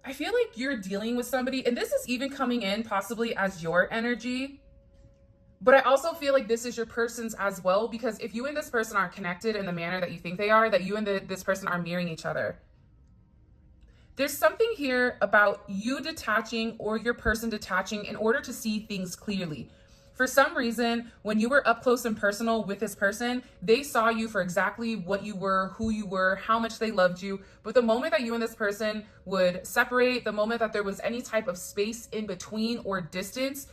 I feel like you're dealing with somebody, and this is even coming in possibly as your energy, but I also feel like this is your person's as well, because if you and this person are connected in the manner that you think they are, that you and this person are mirroring each other. There's something here about you detaching or your person detaching in order to see things clearly. For some reason, when you were up close and personal with this person, they saw you for exactly what you were, who you were, how much they loved you. But the moment that you and this person would separate, the moment that there was any type of space in between or distance,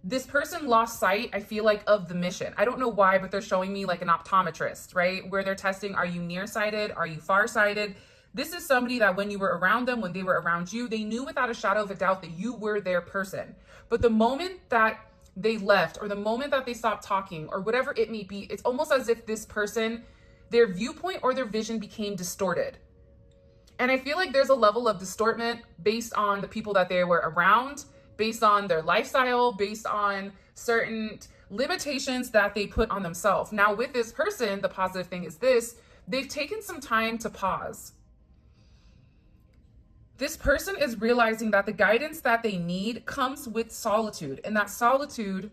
this person lost sight, I feel like, of the mission. I don't know why, but they're showing me like an optometrist, right? Where they're testing, are you nearsighted? Are you farsighted? This is somebody that when you were around them, when they were around you, they knew without a shadow of a doubt that you were their person. But the moment that they left, or the moment that they stopped talking, or whatever it may be, it's almost as if this person, their viewpoint or their vision became distorted. And I feel like there's a level of distortment based on the people that they were around, based on their lifestyle, based on certain limitations that they put on themselves. Now, with this person, the positive thing is this: they've taken some time to pause. This person is realizing that the guidance that they need comes with solitude, and that solitude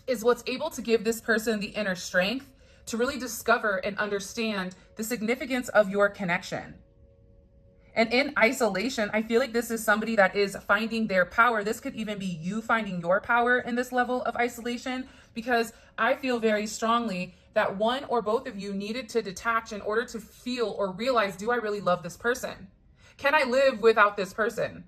is what's able to give this person the inner strength to really discover and understand the significance of your connection. And in isolation, I feel like this is somebody that is finding their power. This could even be you finding your power in this level of isolation, because I feel very strongly that one or both of you needed to detach in order to feel or realize, do I really love this person? Can I live without this person?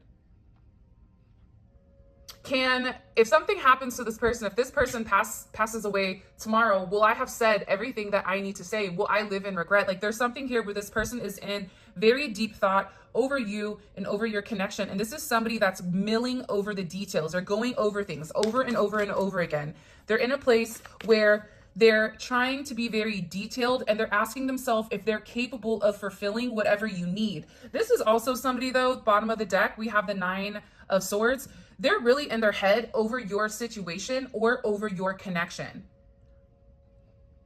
If something happens to this person, if this person passes away tomorrow, will I have said everything that I need to say? Will I live in regret? Like, there's something here where this person is in very deep thought over you and over your connection. And this is somebody that's milling over the details. They're going over things over and over and over again. They're in a place where they're trying to be very detailed, and they're asking themselves if they're capable of fulfilling whatever you need. This is also somebody, though, bottom of the deck, we have the Nine of Swords. They're really in their head over your situation or over your connection.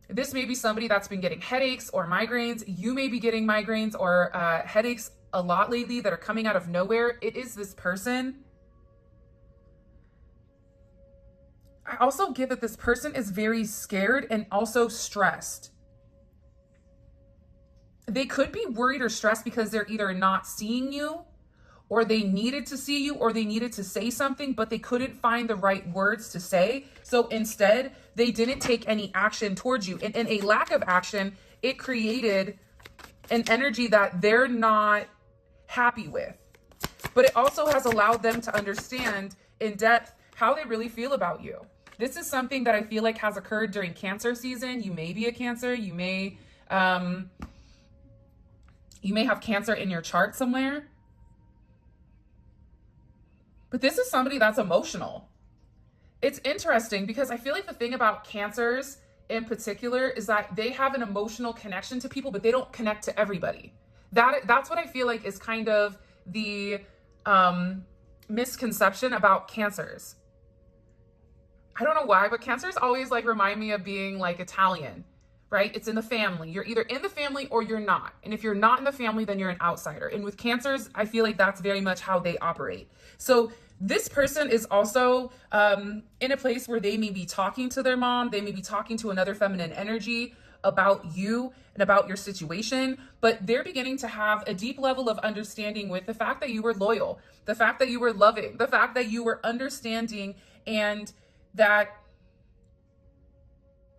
This may be somebody that's been getting headaches or migraines. You may be getting migraines or headaches a lot lately that are coming out of nowhere. It is this person. I also get that this person is very scared and also stressed. They could be worried or stressed because they're either not seeing you, or they needed to see you, or they needed to say something, but they couldn't find the right words to say. So instead, they didn't take any action towards you. And in a lack of action, it created an energy that they're not happy with. But it also has allowed them to understand in depth how they really feel about you. This is something that I feel like has occurred during Cancer season. You may be a Cancer. You may have Cancer in your chart somewhere. But this is somebody that's emotional. It's interesting because I feel like the thing about Cancers in particular is that they have an emotional connection to people, but they don't connect to everybody. That's what I feel like is kind of the misconception about Cancers. I don't know why, but Cancers always like remind me of being like Italian, right? It's in the family. You're either in the family or you're not. And if you're not in the family, then you're an outsider. And with Cancers, I feel like that's very much how they operate. So this person is also in a place where they may be talking to their mom. They may be talking to another feminine energy about you and about your situation, but they're beginning to have a deep level of understanding with the fact that you were loyal, the fact that you were loving, the fact that you were understanding, and that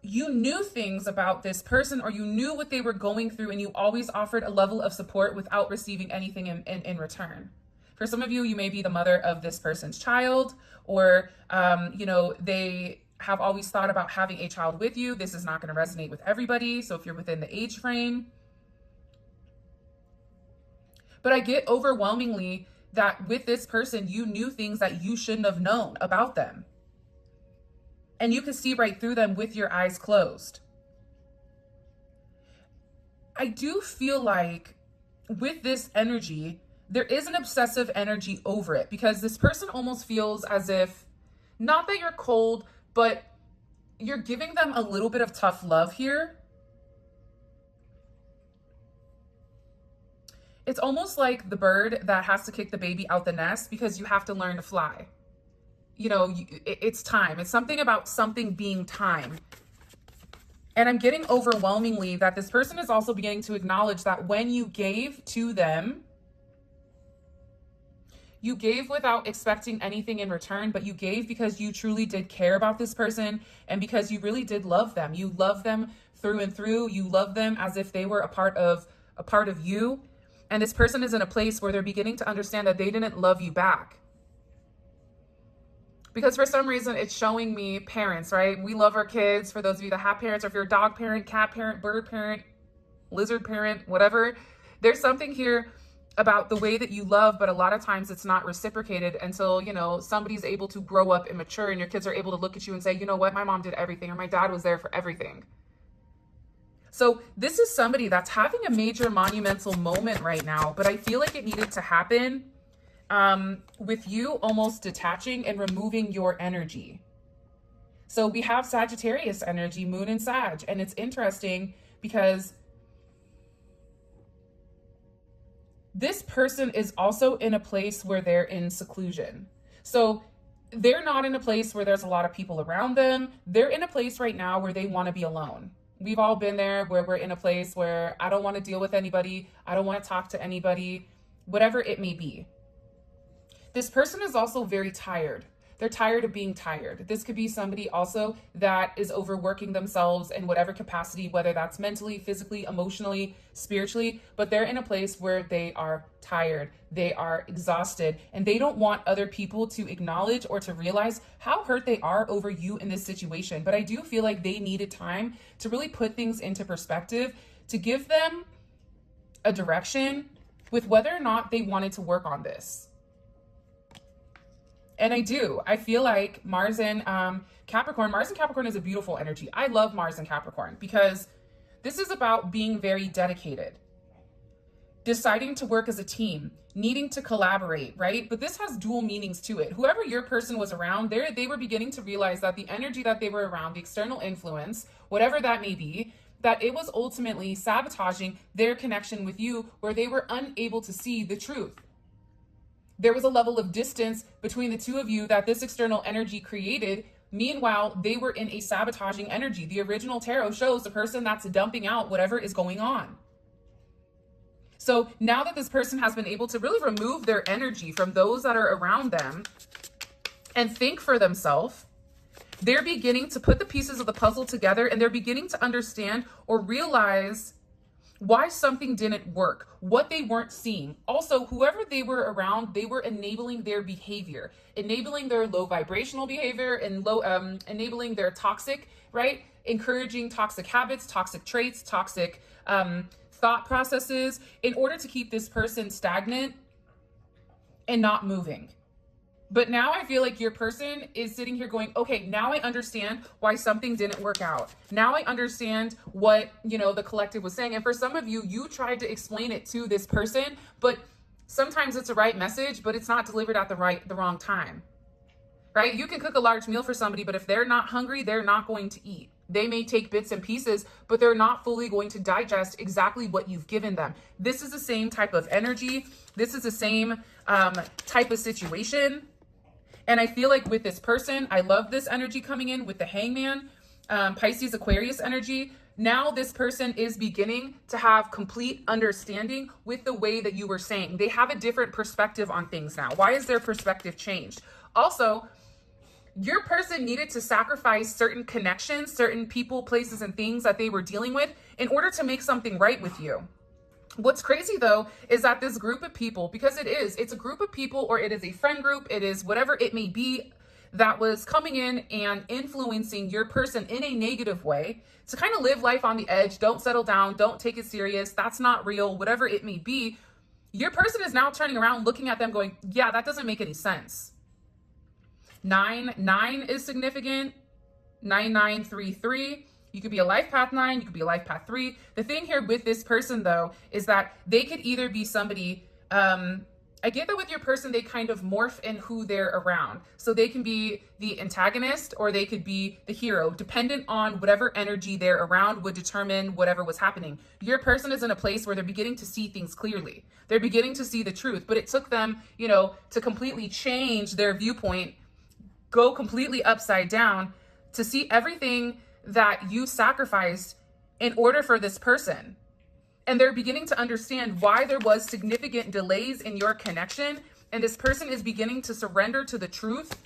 you knew things about this person, or you knew what they were going through, and you always offered a level of support without receiving anything in return. For some of you, you may be the mother of this person's child, or, they have always thought about having a child with you. This is not going to resonate with everybody. So if you're within the age frame, but I get overwhelmingly that with this person, you knew things that you shouldn't have known about them. And you can see right through them with your eyes closed. I do feel like with this energy, there is an obsessive energy over it, because this person almost feels as if, not that you're cold, but you're giving them a little bit of tough love here. It's almost like the bird that has to kick the baby out the nest because you have to learn to fly. You know, it's time. It's something about something being time. And I'm getting overwhelmingly that this person is also beginning to acknowledge that when you gave to them, you gave without expecting anything in return, but you gave because you truly did care about this person and because you really did love them. You love them through and through. You love them as if they were a part of you. And this person is in a place where they're beginning to understand that they didn't love you back. Because for some reason, it's showing me parents, right? We love our kids. For those of you that have parents, or if you're a dog parent, cat parent, bird parent, lizard parent, whatever, there's something here about the way that you love, but a lot of times it's not reciprocated until, you know, somebody's able to grow up and mature and your kids are able to look at you and say, you know what, my mom did everything, or my dad was there for everything. So this is somebody that's having a major monumental moment right now, but I feel like it needed to happen with you almost detaching and removing your energy. So we have Sagittarius energy, moon and Sag, and it's interesting because this person is also in a place where they're in seclusion. So they're not in a place where there's a lot of people around them. They're in a place right now where they want to be alone. We've all been there where we're in a place where I don't want to deal with anybody. I don't want to talk to anybody, whatever it may be. This person is also very tired. They're tired of being tired. This could be somebody also that is overworking themselves in whatever capacity, whether that's mentally, physically, emotionally, spiritually, but they're in a place where they are tired, they are exhausted, and they don't want other people to acknowledge or to realize how hurt they are over you in this situation. But I do feel like they needed time to really put things into perspective, to give them a direction with whether or not they wanted to work on this. And I feel like Mars and Capricorn is a beautiful energy. I love Mars and Capricorn because this is about being very dedicated, deciding to work as a team, needing to collaborate, right? But this has dual meanings to it. Whoever your person was around, they were beginning to realize that the energy that they were around, the external influence, whatever that may be, that it was ultimately sabotaging their connection with you, where they were unable to see the truth. There was a level of distance between the two of you that this external energy created. Meanwhile, they were in a sabotaging energy. The original tarot shows the person that's dumping out whatever is going on. So now that this person has been able to really remove their energy from those that are around them and think for themselves, they're beginning to put the pieces of the puzzle together, and they're beginning to understand or realize why something didn't work, what they weren't seeing. Also, whoever they were around, they were enabling their behavior, enabling their low vibrational behavior, and enabling their toxic, right? Encouraging toxic habits, toxic traits, toxic thought processes in order to keep this person stagnant and not moving. But now I feel like your person is sitting here going, okay, now I understand why something didn't work out. Now I understand what, the collective was saying. And for some of you, you tried to explain it to this person, but sometimes it's a right message, but it's not delivered at the wrong time, right? You can cook a large meal for somebody, but if they're not hungry, they're not going to eat. They may take bits and pieces, but they're not fully going to digest exactly what you've given them. This is the same type of energy. This is the same type of situation. And I feel like with this person, I love this energy coming in with the Hangman, Pisces, Aquarius energy. Now this person is beginning to have complete understanding with the way that you were saying. They have a different perspective on things now. Why is their perspective changed? Also, your person needed to sacrifice certain connections, certain people, places, and things that they were dealing with in order to make something right with you. What's crazy though, is that this group of people, because it's a group of people, or it is a friend group, it is whatever it may be, that was coming in and influencing your person in a negative way to kind of live life on the edge. Don't settle down. Don't take it serious. That's not real, whatever it may be. Your person is now turning around, looking at them going, yeah, that doesn't make any sense. 9 is significant. 9933. You could be a life path 9, you could be a life path 3. The thing here with this person though, is that they could either be somebody I get that with your person, they kind of morph in who they're around. So they can be the antagonist or they could be the hero, dependent on whatever energy they're around would determine whatever was happening. Your person is in a place where they're beginning to see things clearly. They're beginning to see the truth, but it took them, to completely change their viewpoint, go completely upside down to see everything that you sacrificed in order for this person. And they're beginning to understand why there was significant delays in your connection. And this person is beginning to surrender to the truth.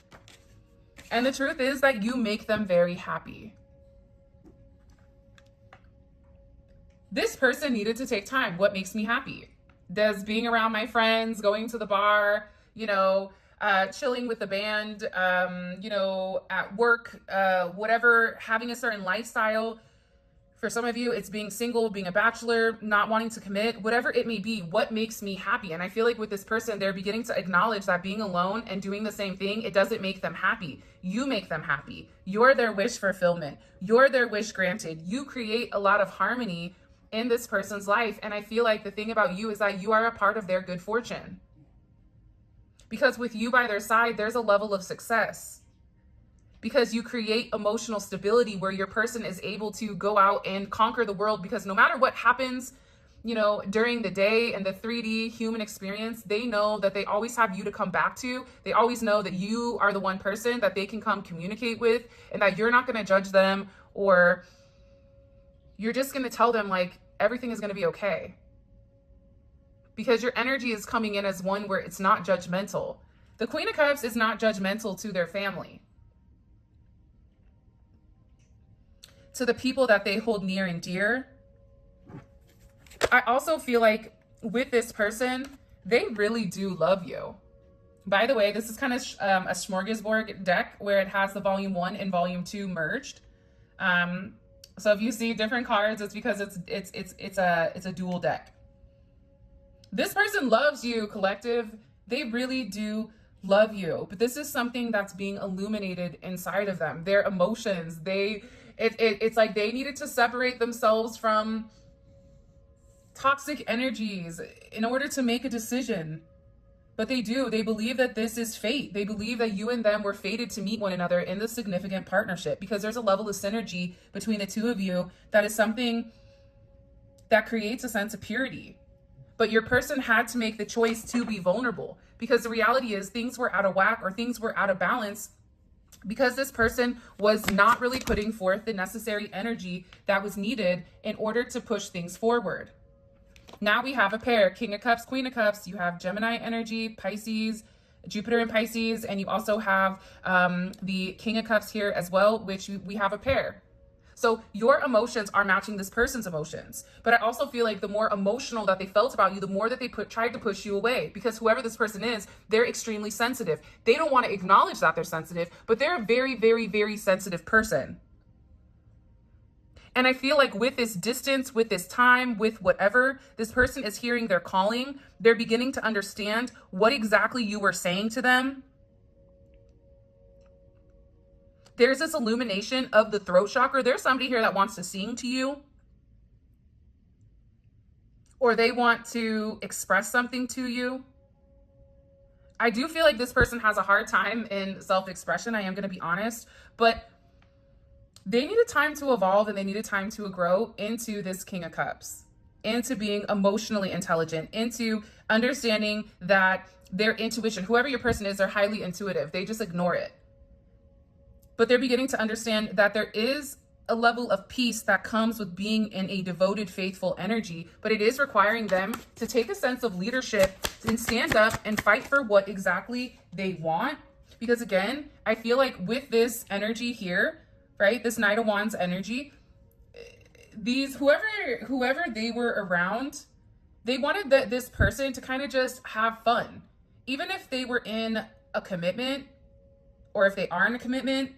And the truth is that you make them very happy. This person needed to take time. What makes me happy? Does being around my friends, going to the bar, chilling with the band, at work, whatever, having a certain lifestyle. For some of you, it's being single, being a bachelor, not wanting to commit, whatever it may be, what makes me happy? And I feel like with this person, they're beginning to acknowledge that being alone and doing the same thing, it doesn't make them happy. You make them happy. You're their wish fulfillment. You're their wish granted. You create a lot of harmony in this person's life. And I feel like the thing about you is that you are a part of their good fortune. Because with you by their side, there's a level of success. Because you create emotional stability where your person is able to go out and conquer the world, because no matter what happens, during the day and the 3D human experience, they know that they always have you to come back to. They always know that you are the one person that they can come communicate with, and that you're not going to judge them, or you're just going to tell them like everything is going to be okay. Because your energy is coming in as one where it's not judgmental. The Queen of Cups is not judgmental to their family, to the people that they hold near and dear. I also feel like with this person, they really do love you. By the way, this is kind of a smorgasbord deck where it has the volume 1 and volume 2 merged. So if you see different cards, it's because it's a dual deck. This person loves you, collective. They really do love you, but this is something that's being illuminated inside of them. Their emotions, it's like they needed to separate themselves from toxic energies in order to make a decision. But they do. They believe that this is fate. They believe that you and them were fated to meet one another in this significant partnership, because there's a level of synergy between the two of you that is something that creates a sense of purity. But your person had to make the choice to be vulnerable, because the reality is things were out of whack or things were out of balance because this person was not really putting forth the necessary energy that was needed in order to push things forward. Now we have a pair, King of Cups, Queen of Cups. You have Gemini energy, Pisces, Jupiter in Pisces, and you also have the King of Cups here as well, which we have a pair. So your emotions are matching this person's emotions. But I also feel like the more emotional that they felt about you, the more that they tried to push you away, because whoever this person is, they're extremely sensitive. They don't want to acknowledge that they're sensitive, but they're a very, very, very sensitive person. And I feel like with this distance, with this time, with whatever, this person is hearing their calling. They're beginning to understand what exactly you were saying to them. There's this illumination of the throat chakra. There's somebody here that wants to sing to you, or they want to express something to you. I do feel like this person has a hard time in self-expression. I am going to be honest, but they needed time to evolve and they needed time to grow into this King of Cups, into being emotionally intelligent, into understanding that their intuition, whoever your person is, they're highly intuitive. They just ignore it. But they're beginning to understand that there is a level of peace that comes with being in a devoted, faithful energy, but it is requiring them to take a sense of leadership and stand up and fight for what exactly they want. Because again, I feel like with this energy here, right, this Knight of Wands energy, these whoever they were around, they wanted this person to kind of just have fun. Even if they were in a commitment, or if they are in a commitment,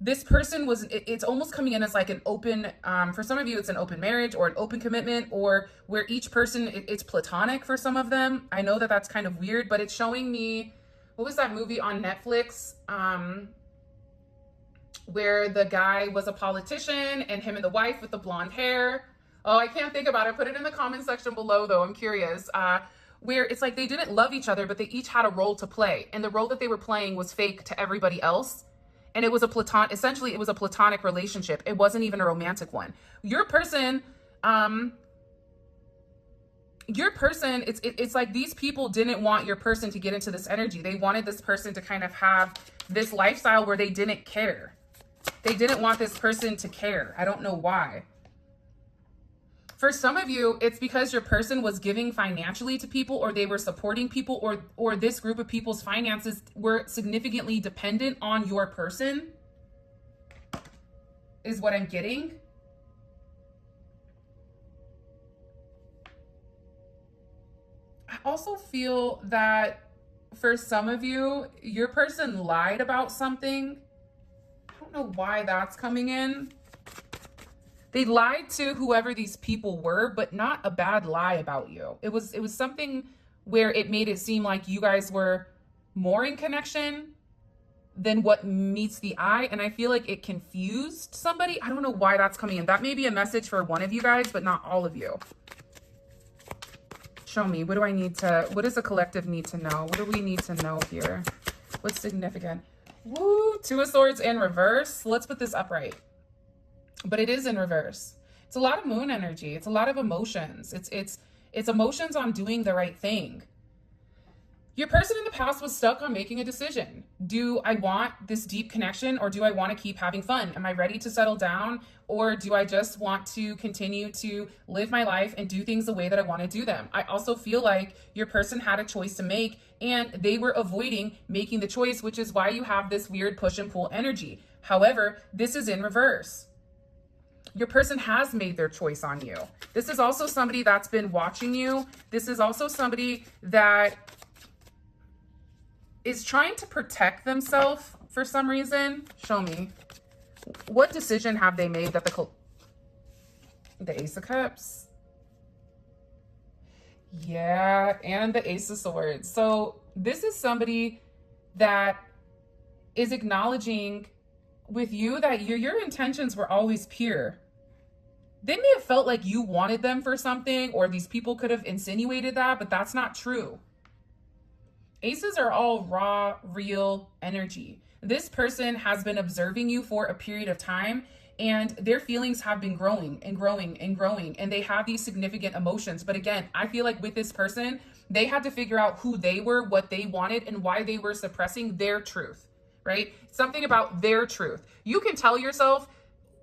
this person was, it's almost coming in as like an open, for some of you, it's an open marriage or an open commitment, or where each person, it's platonic for some of them. I know that that's kind of weird, but it's showing me, what was that movie on Netflix? Where the guy was a politician and him and the wife with the blonde hair. Oh, I can't think about it. Put it in the comment section below though. I'm curious. where it's like they didn't love each other, but they each had a role to play. And the role that they were playing was fake to everybody else. And it was essentially it was a platonic relationship. It wasn't even a romantic one. Your person, it's like these people didn't want your person to get into this energy. They wanted this person to kind of have this lifestyle where they didn't care. They didn't want this person to care. I don't know why. For some of you, it's because your person was giving financially to people, or they were supporting people, or this group of people's finances were significantly dependent on your person, is what I'm getting. I also feel that for some of you, your person lied about something. I don't know why that's coming in. They lied to whoever these people were, but not a bad lie about you. It was something where it made it seem like you guys were more in connection than what meets the eye. And I feel like it confused somebody. I don't know why that's coming in. That may be a message for one of you guys, but not all of you. Show me, what does the collective need to know? What do we need to know here? What's significant? Woo, Two of Swords in reverse. Let's put this upright. But it is in reverse. It's a lot of moon energy. It's a lot of emotions. It's emotions on doing the right thing. Your person in the past was stuck on making a decision. Do I want this deep connection, or do I want to keep having fun? Am I ready to settle down, or do I just want to continue to live my life and do things the way that I want to do them? I also feel like your person had a choice to make, and they were avoiding making the choice, which is why you have this weird push and pull energy. However, this is in reverse. Your person has made their choice on you. This is also somebody that's been watching you. This is also somebody that is trying to protect themselves for some reason. Show me. What decision have they made that the Ace of Cups? Yeah, and the Ace of Swords. So this is somebody that is acknowledging with you that your intentions were always pure. They may have felt like you wanted them for something, or these people could have insinuated that, but that's not true. Aces are all raw, real energy. This person has been observing you for a period of time, and their feelings have been growing and growing and growing, and they have these significant emotions. But again, I feel like with this person, they had to figure out who they were, what they wanted, and why they were suppressing their truth. Right? Something about their truth. You can tell yourself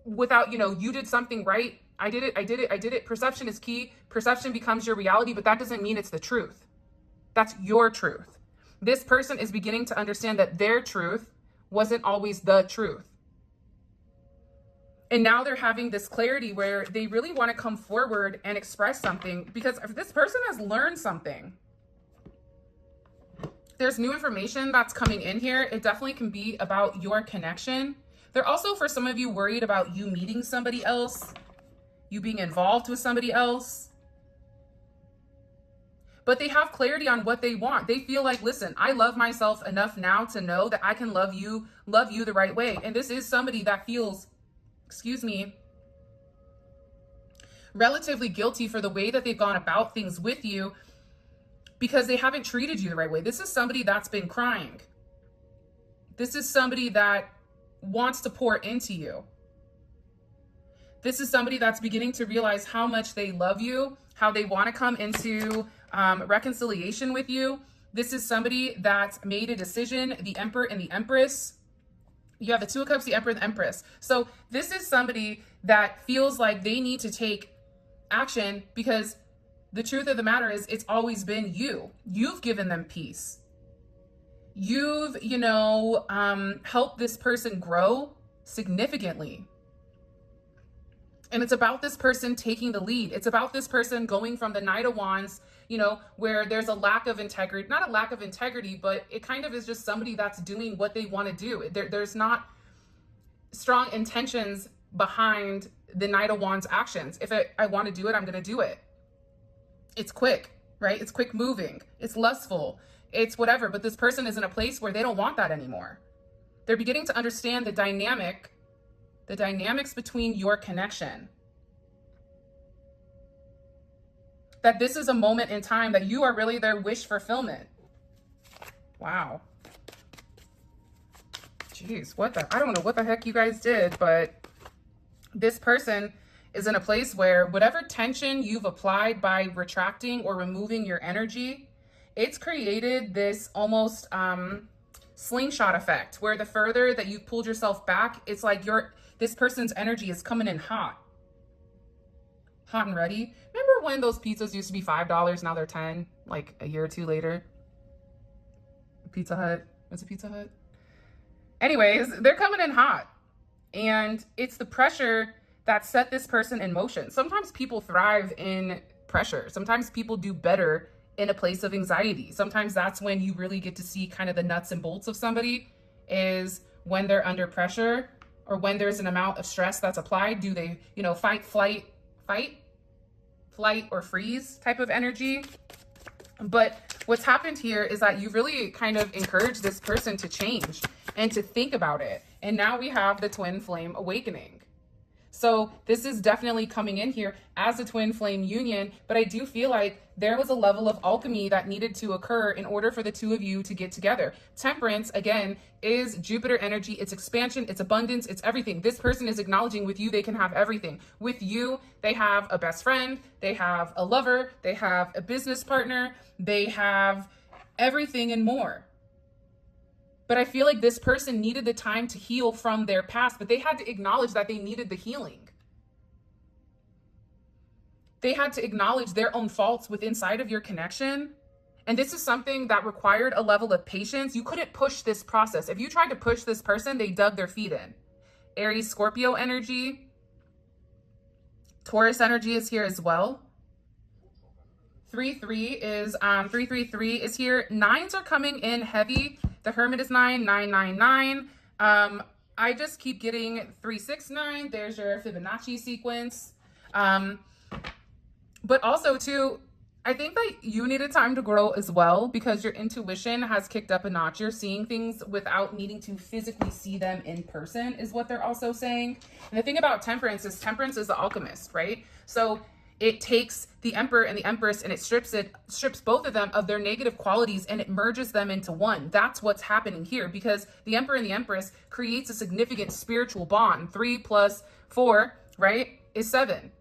without, you did something right. I did it. Perception is key. Perception becomes your reality, but that doesn't mean it's the truth. That's your truth. This person is beginning to understand that their truth wasn't always the truth. And now they're having this clarity where they really want to come forward and express something, because if this person has learned something. There's new information that's coming in here. It definitely can be about your connection. They're also, for some of you, worried about you meeting somebody else, you being involved with somebody else. But they have clarity on what they want. They feel like, listen, I love myself enough now to know that I can love you the right way. And this is somebody that feels, relatively guilty for the way that they've gone about things with you, because they haven't treated you the right way. This is somebody that's been crying. This is somebody that wants to pour into you. This is somebody that's beginning to realize how much they love you, how they want to come into reconciliation with you. This is somebody that's made a decision, the Emperor and the Empress. You have the Two of Cups, the Emperor and the Empress. So this is somebody that feels like they need to take action, because the truth of the matter is, it's always been you. You've given them peace. You've, helped this person grow significantly. And it's about this person taking the lead. It's about this person going from the Knight of Wands, where there's a lack of integrity, not a lack of integrity, but it kind of is just somebody that's doing what they want to do. There's not strong intentions behind the Knight of Wands actions. If I want to do it, I'm going to do it. It's quick, right? It's quick moving. It's lustful. It's whatever. But this person is in a place where they don't want that anymore. They're beginning to understand the dynamics between your connection. that this is a moment in time that you are really their wish fulfillment. Wow. Jeez, I don't know what the heck you guys did, but this person is in a place where whatever tension you've applied by retracting or removing your energy, it's created this almost slingshot effect where the further that you've pulled yourself back, it's like this person's energy is coming in hot and ready. Remember when those pizzas used to be $5, now they're 10, like a year or two later? Pizza Hut. What's a Pizza Hut? Anyways, they're coming in hot. And it's the pressure that set this person in motion. Sometimes people thrive in pressure. Sometimes people do better in a place of anxiety. Sometimes that's when you really get to see kind of the nuts and bolts of somebody, is when they're under pressure or when there's an amount of stress that's applied. Do they, fight, flight, or freeze type of energy? But what's happened here is that you really kind of encouraged this person to change and to think about it. And now we have the twin flame awakening. So this is definitely coming in here as a twin flame union, but I do feel like there was a level of alchemy that needed to occur in order for the two of you to get together. Temperance, again, is Jupiter energy. It's expansion, it's abundance, it's everything. This person is acknowledging with you, they can have everything. With you, they have a best friend, they have a lover, they have a business partner, they have everything and more. But I feel like this person needed the time to heal from their past, but they had to acknowledge that they needed the healing. They had to acknowledge their own faults within inside of your connection. And this is something that required a level of patience. You couldn't push this process. If you tried to push this person, they dug their feet in. Aries, Scorpio energy. Taurus energy is here as well. 333 is here. Nines are coming in heavy. The Hermit is 9, 999. I just keep getting 369. There's your Fibonacci sequence. But also too, I think that you needed time to grow as well, because your intuition has kicked up a notch. You're seeing things without needing to physically see them in person, is what they're also saying. And the thing about temperance is the alchemist, right? So it takes the Emperor and the Empress and it strips both of them of their negative qualities and it merges them into one. That's what's happening here, because the Emperor and the Empress creates a significant spiritual bond. 3 plus 4, right, is 7.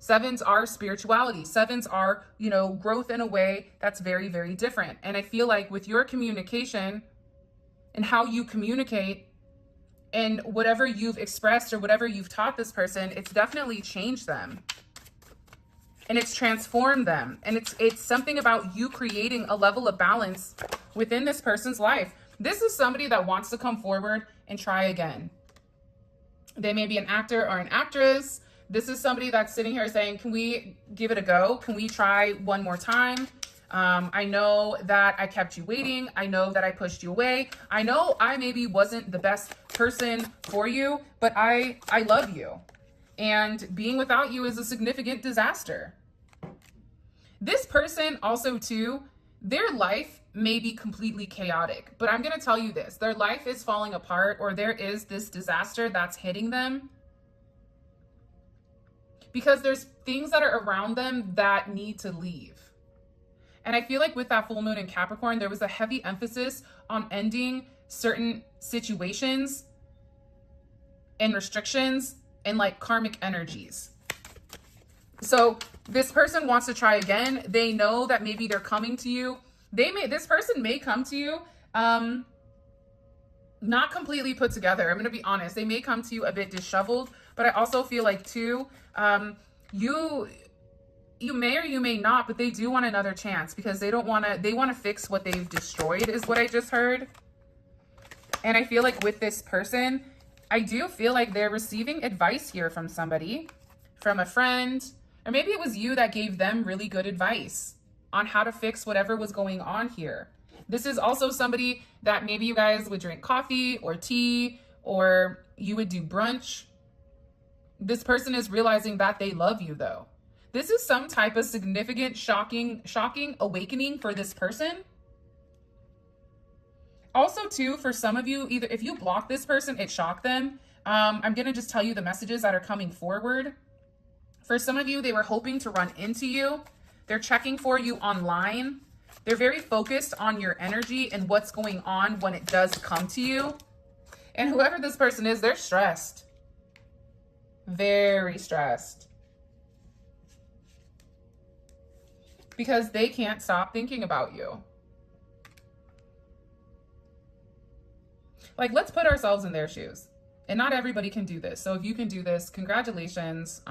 Sevens are spirituality. Sevens are, growth in a way that's very, very different. And I feel like with your communication and how you communicate and whatever you've expressed or whatever you've taught this person, it's definitely changed them. And it's transformed them. And it's something about you creating a level of balance within this person's life. This is somebody that wants to come forward and try again. They may be an actor or an actress. This is somebody that's sitting here saying, can we give it a go? Can we try one more time? I know that I kept you waiting. I know that I pushed you away. I know I maybe wasn't the best person for you, but I love you. And being without you is a significant disaster. This person also too, their life may be completely chaotic, but I'm going to tell you this, their life is falling apart, or there is this disaster that's hitting them because there's things that are around them that need to leave. And I feel like with that full moon in Capricorn, there was a heavy emphasis on ending certain situations and restrictions and like karmic energies. So this person wants to try again. They know that maybe they're coming to you. This person may come to you, not completely put together. I'm going to be honest. They may come to you a bit disheveled, but I also feel like too, you may or you may not, but they do want another chance because they want to fix what they've destroyed, is what I just heard. And I feel like with this person, I do feel like they're receiving advice here from somebody, from a friend, or maybe it was you that gave them really good advice on how to fix whatever was going on here. This is also somebody that maybe you guys would drink coffee or tea, or you would do brunch. This person is realizing that they love you though. This is some type of significant, shocking awakening for this person. Also too, for some of you, either if you block this person, it shocked them. I'm going to just tell you the messages that are coming forward. For some of you, they were hoping to run into you. They're checking for you online. They're very focused on your energy and what's going on when it does come to you. And whoever this person is, they're stressed. Very stressed. Because they can't stop thinking about you. Like, let's put ourselves in their shoes. And not everybody can do this. So if you can do this, congratulations.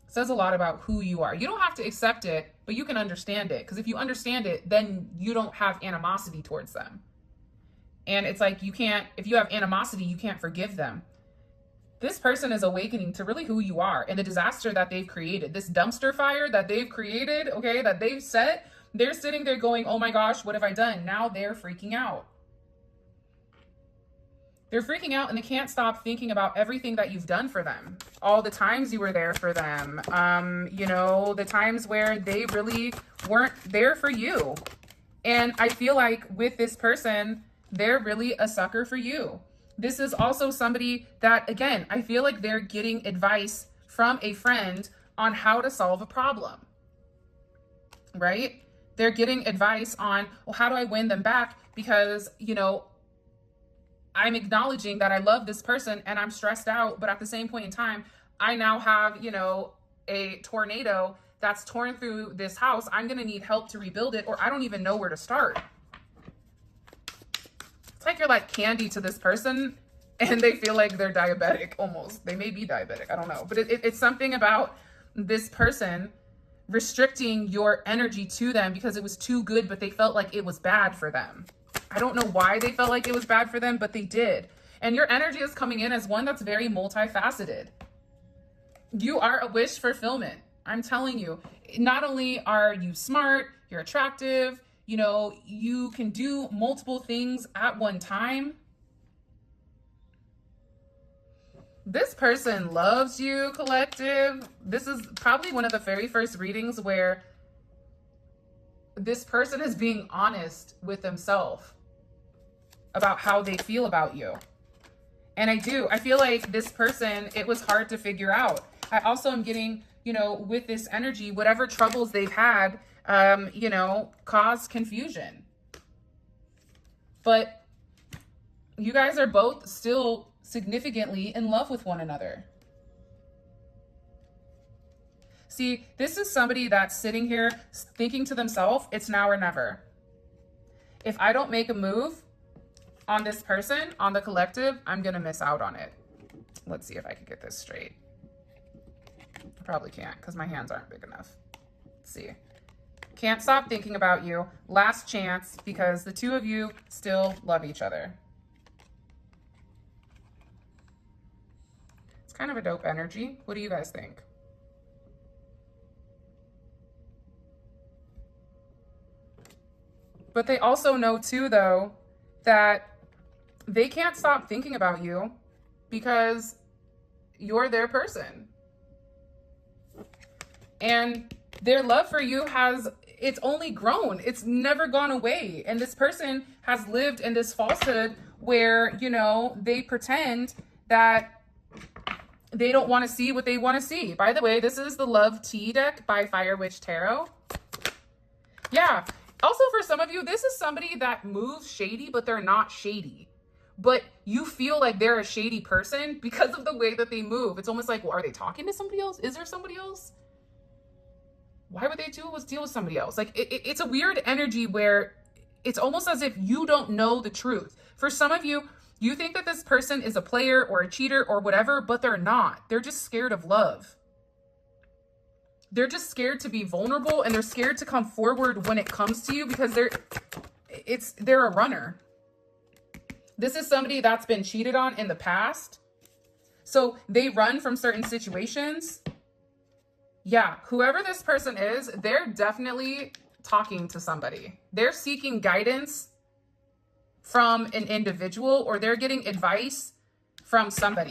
Says a lot about who you are. You don't have to accept it, but you can understand it. Because if you understand it, then you don't have animosity towards them. And it's like, you can't, if you have animosity, you can't forgive them. This person is awakening to really who you are and the disaster that they've created. This dumpster fire that they've created, okay, that they've set. They're sitting there going, oh my gosh, what have I done? Now they're freaking out. They're freaking out and they can't stop thinking about everything that you've done for them. All the times you were there for them. You know, the times where they really weren't there for you. And I feel like with this person, they're really a sucker for you. This is also somebody that, again, I feel like they're getting advice from a friend on how to solve a problem, right? They're getting advice on, well, how do I win them back? Because, you know, I'm acknowledging that I love this person and I'm stressed out, but at the same point in time, I now have, you know, a tornado that's torn through this house. I'm going to need help to rebuild it, or I don't even know where to start. It's like you're like candy to this person and they feel like they're diabetic almost. They may be diabetic. I don't know. But it's something about this person restricting your energy to them because it was too good, but they felt like it was bad for them. I don't know why they felt like it was bad for them, but they did. And your energy is coming in as one that's very multifaceted. You are a wish fulfillment. I'm telling you, not only are you smart, you're attractive, you know, you can do multiple things at one time. This person loves you, collective. This is probably one of the very first readings where this person is being honest with themselves about how they feel about you. And I feel like this person, it was hard to figure out. I also am getting, you know, with this energy, whatever troubles they've had, you know, cause confusion. But you guys are both still significantly in love with one another. See, this is somebody that's sitting here thinking to themselves, it's now or never. If I don't make a move on this person, on the collective, I'm going to miss out on it. Let's see if I can get this straight. I probably can't because my hands aren't big enough. Let's see. Can't stop thinking about you. Last chance because the two of you still love each other. It's kind of a dope energy. What do you guys think? But they also know too, though, that they can't stop thinking about you because you're their person. And their love for you it's only grown. It's never gone away. And this person has lived in this falsehood where, you know, they pretend that they don't want to see what they want to see. By the way, this is the Love T deck by Fire Witch Tarot. Yeah. Also, for some of you, this is somebody that moves shady, but they're not shady. But you feel like they're a shady person because of the way that they move. It's almost like, well, are they talking to somebody else? Is there somebody else? Why would they deal with somebody else? Like, it's a weird energy where it's almost as if you don't know the truth. For some of you, you think that this person is a player or a cheater or whatever, but they're not. They're just scared of love. They're just scared to be vulnerable and they're scared to come forward when it comes to you because they're a runner. This is somebody that's been cheated on in the past. So they run from certain situations. Yeah, whoever this person is, they're definitely talking to somebody. They're seeking guidance from an individual or they're getting advice from somebody.